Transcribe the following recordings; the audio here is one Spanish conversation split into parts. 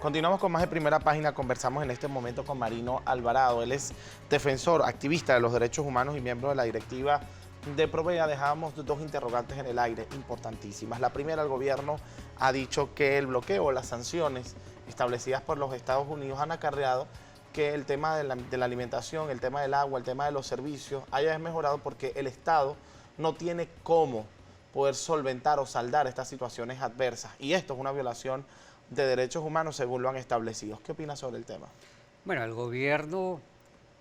Continuamos con más de Primera Página. Conversamos en este momento con Marino Alvarado. Él es defensor, activista de los derechos humanos y miembro de la directiva de Provea. Dejábamos dos interrogantes en el aire importantísimas. La primera, el gobierno ha dicho que el bloqueo o las sanciones establecidas por los Estados Unidos han acarreado que el tema de la alimentación, el tema del agua, el tema de los servicios haya desmejorado porque el Estado no tiene cómo poder solventar o saldar estas situaciones adversas. Y esto es una violación de derechos humanos según lo han establecido. ¿Qué opinas sobre el tema? Bueno, el gobierno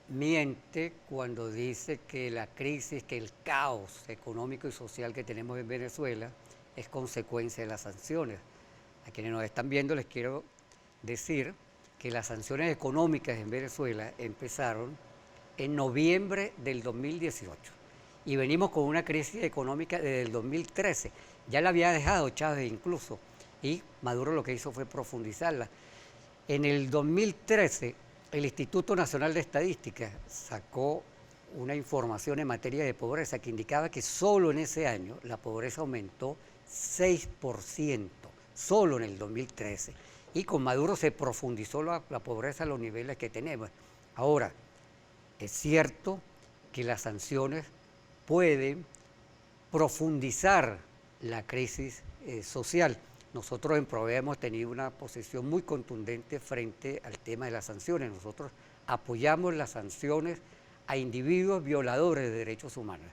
miente cuando dice que la crisis, que el caos económico y social que tenemos en Venezuela es consecuencia de las sanciones. A quienes nos están viendo les quiero decir que las sanciones económicas en Venezuela empezaron en noviembre del 2018 y venimos con una crisis económica desde el 2013. Ya la había dejado Chávez incluso, y Maduro lo que hizo fue profundizarla. En el 2013, el Instituto Nacional de Estadística sacó una información en materia de pobreza que indicaba que solo en ese año la pobreza aumentó 6%, solo en el 2013. Y con Maduro se profundizó la pobreza a los niveles que tenemos. Ahora, es cierto que las sanciones pueden profundizar la crisis social. Nosotros en Provea hemos tenido una posición muy contundente frente al tema de las sanciones. Nosotros apoyamos las sanciones a individuos violadores de derechos humanos,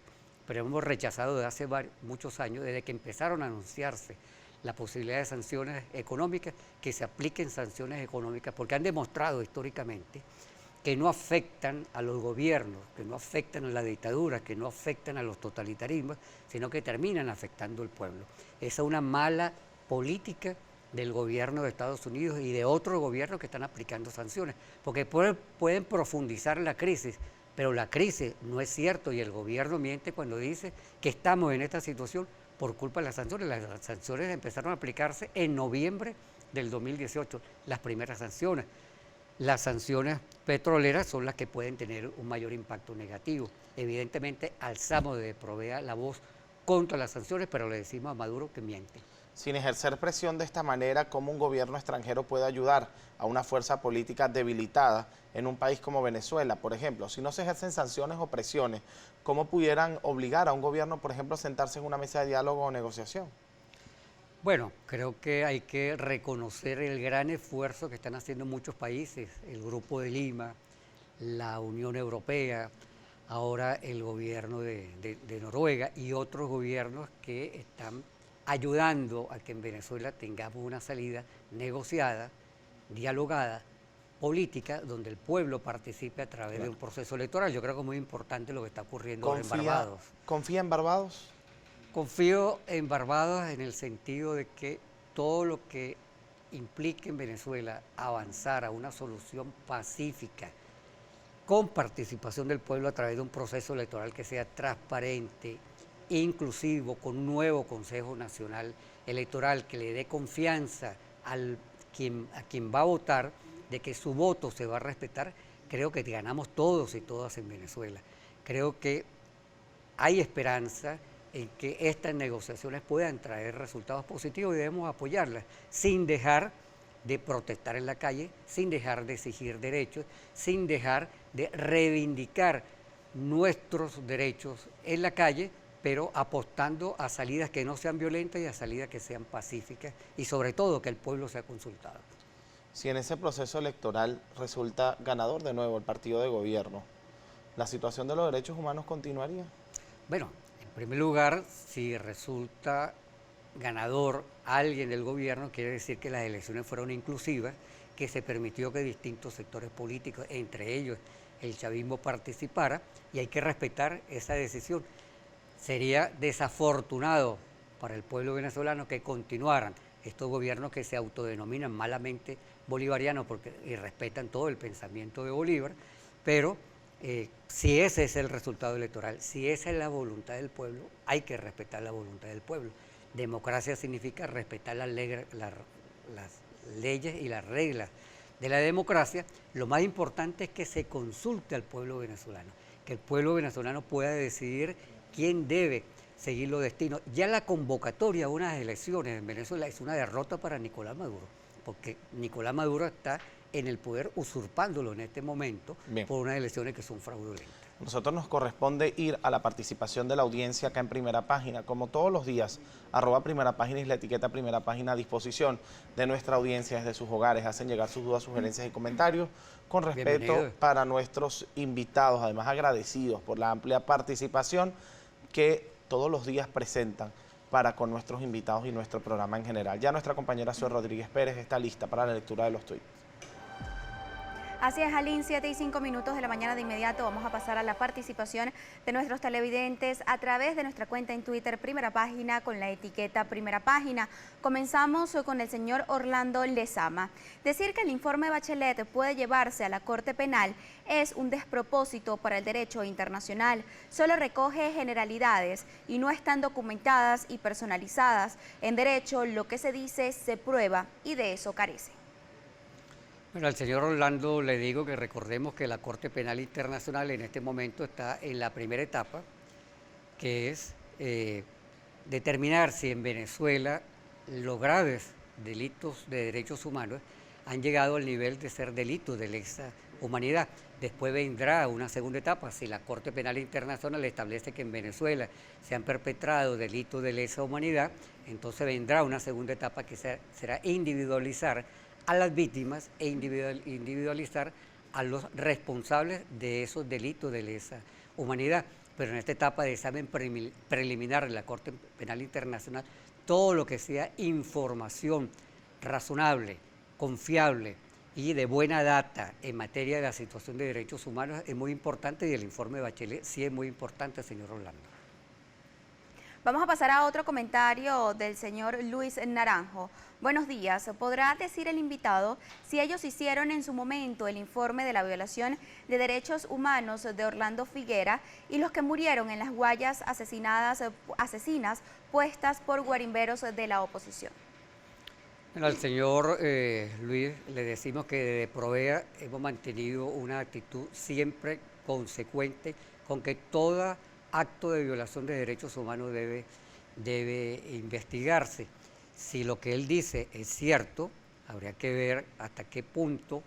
pero hemos rechazado desde hace muchos años, desde que empezaron a anunciarse la posibilidad de sanciones económicas, que se apliquen sanciones económicas, porque han demostrado históricamente que no afectan a los gobiernos, que no afectan a la dictadura, que no afectan a los totalitarismos, sino que terminan afectando al pueblo. Esa es una mala política del gobierno de Estados Unidos y de otros gobiernos que están aplicando sanciones, porque pueden profundizar la crisis, pero la crisis no es cierto y el gobierno miente cuando dice que estamos en esta situación por culpa de las sanciones. Las sanciones empezaron a aplicarse en noviembre del 2018, las primeras sanciones. Las sanciones petroleras son las que pueden tener un mayor impacto negativo. Evidentemente alzamos de Provea la voz contra las sanciones, pero le decimos a Maduro que miente. Sin ejercer presión de esta manera, ¿cómo un gobierno extranjero puede ayudar a una fuerza política debilitada en un país como Venezuela? Por ejemplo, si no se ejercen sanciones o presiones, ¿cómo pudieran obligar a un gobierno, por ejemplo, a sentarse en una mesa de diálogo o negociación? Bueno, creo que hay que reconocer el gran esfuerzo que están haciendo muchos países, el Grupo de Lima, la Unión Europea, ahora el gobierno de Noruega y otros gobiernos que están ayudando a que en Venezuela tengamos una salida negociada, dialogada, política, donde el pueblo participe a través de un proceso electoral. Yo creo que es muy importante lo que está ocurriendo en Barbados. ¿Confía en Barbados? Confío en Barbados en el sentido de que todo lo que implique en Venezuela avanzar a una solución pacífica, con participación del pueblo a través de un proceso electoral que sea transparente, inclusivo, con un nuevo Consejo Nacional Electoral que le dé confianza a quien va a votar de que su voto se va a respetar, creo que ganamos todos y todas en Venezuela. Creo que hay esperanza en que estas negociaciones puedan traer resultados positivos y debemos apoyarlas sin dejar de protestar en la calle, sin dejar de exigir derechos, sin dejar de reivindicar nuestros derechos en la calle, pero apostando a salidas que no sean violentas y a salidas que sean pacíficas y sobre todo que el pueblo sea consultado. Si en ese proceso electoral resulta ganador de nuevo el partido de gobierno, ¿la situación de los derechos humanos continuaría? Bueno, en primer lugar, si resulta ganador alguien del gobierno, quiere decir que las elecciones fueron inclusivas, que se permitió que distintos sectores políticos, entre ellos el chavismo, participara y hay que respetar esa decisión. Sería desafortunado para el pueblo venezolano que continuaran estos gobiernos que se autodenominan malamente bolivarianos y respetan todo el pensamiento de Bolívar, pero si ese es el resultado electoral, si esa es la voluntad del pueblo, hay que respetar la voluntad del pueblo. Democracia significa respetar las leyes y las reglas de la democracia. Lo más importante es que se consulte al pueblo venezolano, que el pueblo venezolano pueda decidir quién debe seguir los destinos. Ya la convocatoria a unas elecciones en Venezuela es una derrota para Nicolás Maduro, porque Nicolás Maduro está en el poder usurpándolo en este momento. Bien. Por unas elecciones que son fraudulentas. A nosotros nos corresponde ir a la participación de la audiencia acá en Primera Página. Como todos los días, @Primera Página y la etiqueta Primera Página a disposición de nuestra audiencia desde sus hogares. Hacen llegar sus dudas, sugerencias y comentarios con respeto Bienvenido. para nuestros invitados. Además, agradecidos por la amplia participación que todos los días presentan para con nuestros invitados y nuestro programa en general. Ya nuestra compañera Zoe Rodríguez Pérez está lista para la lectura de los tuits. Así es, Alín, 7:05 de la mañana. De inmediato vamos a pasar a la participación de nuestros televidentes a través de nuestra cuenta en Twitter, Primera Página, con la etiqueta Primera Página. Comenzamos con el señor Orlando Lezama. Decir que el informe Bachelet puede llevarse a la Corte Penal es un despropósito para el derecho internacional. Solo recoge generalidades y no están documentadas y personalizadas. En derecho, lo que se dice se prueba y de eso carece. Bueno, al señor Orlando le digo que recordemos que la Corte Penal Internacional en este momento está en la primera etapa, que es determinar si en Venezuela los graves delitos de derechos humanos han llegado al nivel de ser delitos de lesa humanidad. Después vendrá una segunda etapa, si la Corte Penal Internacional establece que en Venezuela se han perpetrado delitos de lesa humanidad, entonces vendrá una segunda etapa que será individualizar a las víctimas e individualizar a los responsables de esos delitos de lesa humanidad. Pero en esta etapa de examen preliminar de la Corte Penal Internacional, todo lo que sea información razonable, confiable y de buena data en materia de la situación de derechos humanos es muy importante, y el informe de Bachelet sí es muy importante, señor Orlando. Vamos a pasar a otro comentario del señor Luis Naranjo. Buenos días. ¿Podrá decir el invitado si ellos hicieron en su momento el informe de la violación de derechos humanos de Orlando Figuera y los que murieron en las guayas asesinas puestas por guarimberos de la oposición? Bueno, al señor Luis le decimos que desde Provea hemos mantenido una actitud siempre consecuente con que todo acto de violación de derechos humanos debe investigarse. Si lo que él dice es cierto, habría que ver hasta qué punto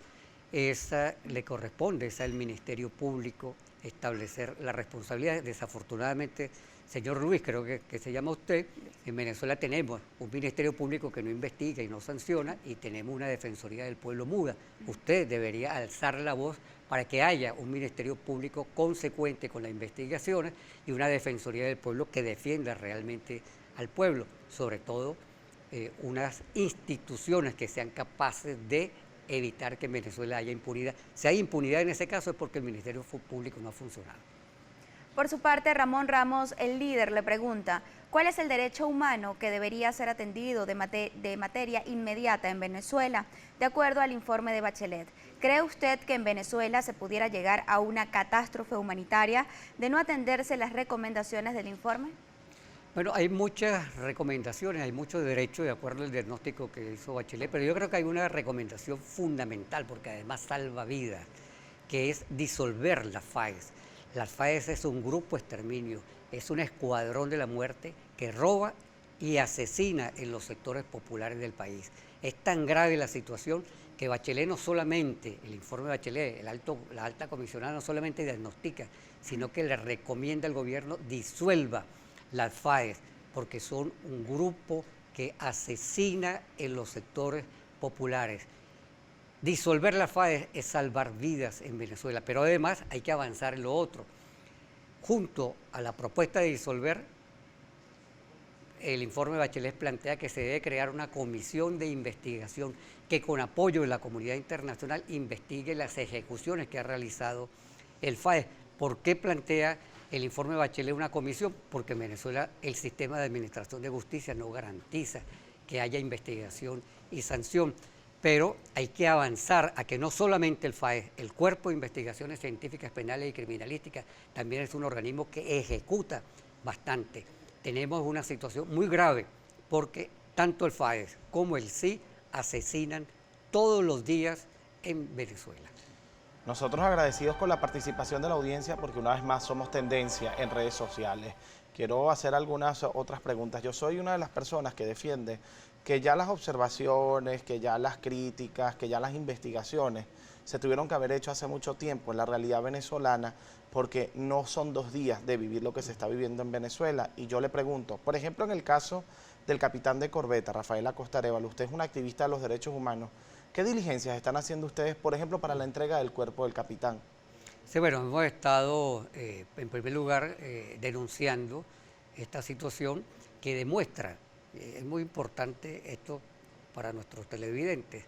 le corresponde al Ministerio Público establecer la responsabilidad. Desafortunadamente, señor Luis, creo que se llama usted, en Venezuela tenemos un Ministerio Público que no investiga y no sanciona, y tenemos una Defensoría del Pueblo muda. Usted debería alzar la voz para que haya un Ministerio Público consecuente con las investigaciones y una Defensoría del Pueblo que defienda realmente al pueblo, sobre todo unas instituciones que sean capaces de evitar que en Venezuela haya impunidad. Si hay impunidad en ese caso es porque el Ministerio Público no ha funcionado. Por su parte, Ramón Ramos, el líder, le pregunta, ¿cuál es el derecho humano que debería ser atendido de materia inmediata en Venezuela, de acuerdo al informe de Bachelet? ¿Cree usted que en Venezuela se pudiera llegar a una catástrofe humanitaria de no atenderse las recomendaciones del informe? Bueno, hay muchas recomendaciones, hay muchos derechos de acuerdo al diagnóstico que hizo Bachelet, pero yo creo que hay una recomendación fundamental, porque además salva vidas, que es disolver las FAES. Las FAES es un grupo exterminio, es un escuadrón de la muerte que roba y asesina en los sectores populares del país. Es tan grave la situación que Bachelet no solamente, el informe de Bachelet, la alta comisionada no solamente diagnostica, sino que le recomienda al gobierno disuelva las FAES, porque son un grupo que asesina en los sectores populares. Disolver la FAES es salvar vidas en Venezuela, pero además hay que avanzar en lo otro. Junto a la propuesta de disolver, el informe de Bachelet plantea que se debe crear una comisión de investigación que con apoyo de la comunidad internacional investigue las ejecuciones que ha realizado el FAES. ¿Por qué plantea el informe de Bachelet una comisión? Porque en Venezuela el sistema de administración de justicia no garantiza que haya investigación y sanción. Pero hay que avanzar a que no solamente el FAES, el Cuerpo de Investigaciones Científicas, Penales y Criminalísticas, también es un organismo que ejecuta bastante. Tenemos una situación muy grave porque tanto el FAES como el CI asesinan todos los días en Venezuela. Nosotros agradecidos con la participación de la audiencia porque una vez más somos tendencia en redes sociales. quiero hacer algunas otras preguntas. Yo soy una de las personas que defiende que ya las observaciones, que ya las críticas, que ya las investigaciones se tuvieron que haber hecho hace mucho tiempo en la realidad venezolana, porque no son 2 días de vivir lo que se está viviendo en Venezuela. Y yo le pregunto, por ejemplo, en el caso del capitán de corbeta, Rafael Acosta Arévalo, usted es un activista de los derechos humanos, ¿qué diligencias están haciendo ustedes, por ejemplo, para la entrega del cuerpo del capitán? Sí, bueno, hemos estado, en primer lugar, denunciando esta situación que demuestra, es muy importante esto para nuestros televidentes,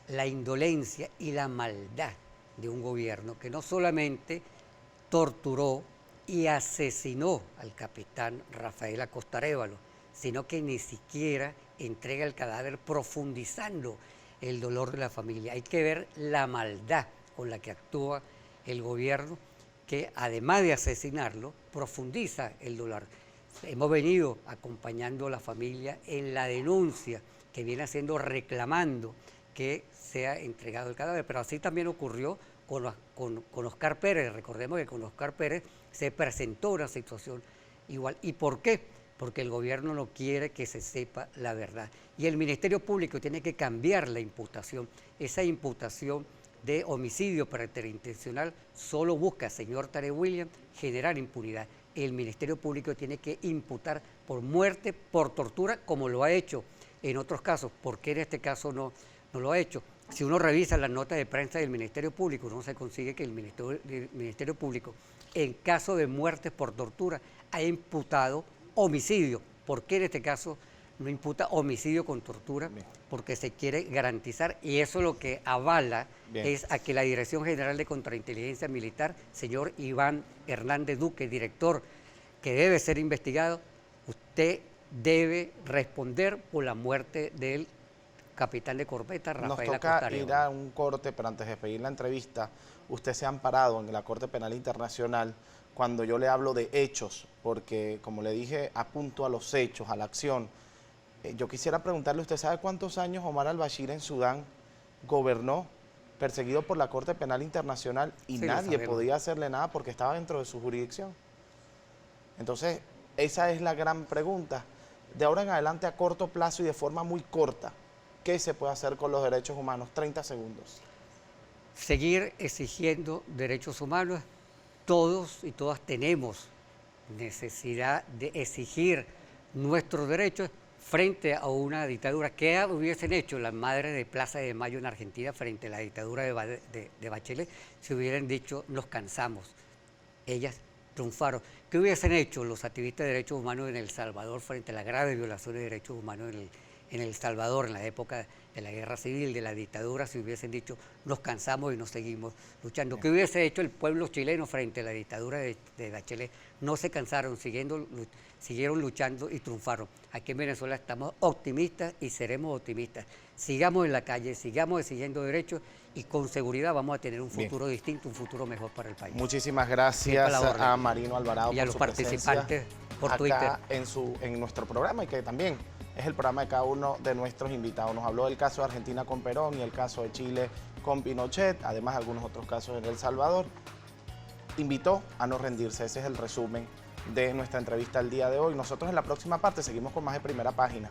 la indolencia y la maldad de un gobierno que no solamente torturó y asesinó al capitán Rafael Acosta Arévalo, sino que ni siquiera entrega el cadáver profundizando el dolor de la familia. Hay que ver la maldad con la que actúa el gobierno, que además de asesinarlo, profundiza el dolor. Hemos venido acompañando a la familia en la denuncia que viene haciendo, reclamando que sea entregado el cadáver, pero así también ocurrió con Oscar Pérez. Recordemos que con Oscar Pérez se presentó una situación igual. ¿Y por qué? Porque el gobierno no quiere que se sepa la verdad. Y el Ministerio Público tiene que cambiar la imputación. Esa imputación de homicidio preterintencional solo busca, señor Tarek William, generar impunidad. El Ministerio Público tiene que imputar por muerte, por tortura, como lo ha hecho en otros casos. ¿Por qué en este caso no lo ha hecho? Si uno revisa las notas de prensa del Ministerio Público, no se consigue que el Ministerio Público, en caso de muertes por tortura, ha imputado homicidio. ¿Por qué en este caso no imputa homicidio con tortura? Bien. Porque se quiere garantizar, y eso lo que avala Bien. Es a que la Dirección General de Contrainteligencia Militar, señor Iván Hernández Duque, director, que debe ser investigado, usted debe responder por la muerte del capitán de corbeta Rafael Acosta Arévalo. Nos toca ir a un corte, pero antes de pedir la entrevista, usted se ha amparado en la Corte Penal Internacional cuando yo le hablo de hechos, porque como le dije, apunto a los hechos, a la acción. Yo quisiera preguntarle, ¿usted sabe cuántos años Omar al-Bashir en Sudán gobernó, perseguido por la Corte Penal Internacional, y sí, nadie podía hacerle nada porque estaba dentro de su jurisdicción? Entonces, esa es la gran pregunta. De ahora en adelante, a corto plazo y de forma muy corta, ¿qué se puede hacer con los derechos humanos? 30 segundos. Seguir exigiendo derechos humanos. Todos y todas tenemos necesidad de exigir nuestros derechos frente a una dictadura. ¿Qué hubiesen hecho las madres de Plaza de Mayo en Argentina frente a la dictadura de Bachelet si hubieran dicho nos cansamos? Ellas triunfaron. ¿Qué hubiesen hecho los activistas de derechos humanos en El Salvador frente a la grave violación de derechos humanos en El Salvador, en la época de la guerra civil, de la dictadura, si hubiesen dicho nos cansamos y nos seguimos luchando? ¿Qué hubiese hecho el pueblo chileno frente a la dictadura de Bachelet? No se cansaron, siguieron luchando y triunfaron. Aquí en Venezuela estamos optimistas y seremos optimistas. Sigamos en la calle, sigamos exigiendo derechos y con seguridad vamos a tener un futuro distinto, un futuro mejor para el país. Muchísimas gracias a Marino Alvarado y a los participantes por Twitter acá en nuestro programa, y que también es el programa de cada uno de nuestros invitados. Nos habló del caso de Argentina con Perón y el caso de Chile con Pinochet, además de algunos otros casos en El Salvador. Invitó a no rendirse. Ese es el resumen de nuestra entrevista el día de hoy. Nosotros en la próxima parte seguimos con más de Primera Página.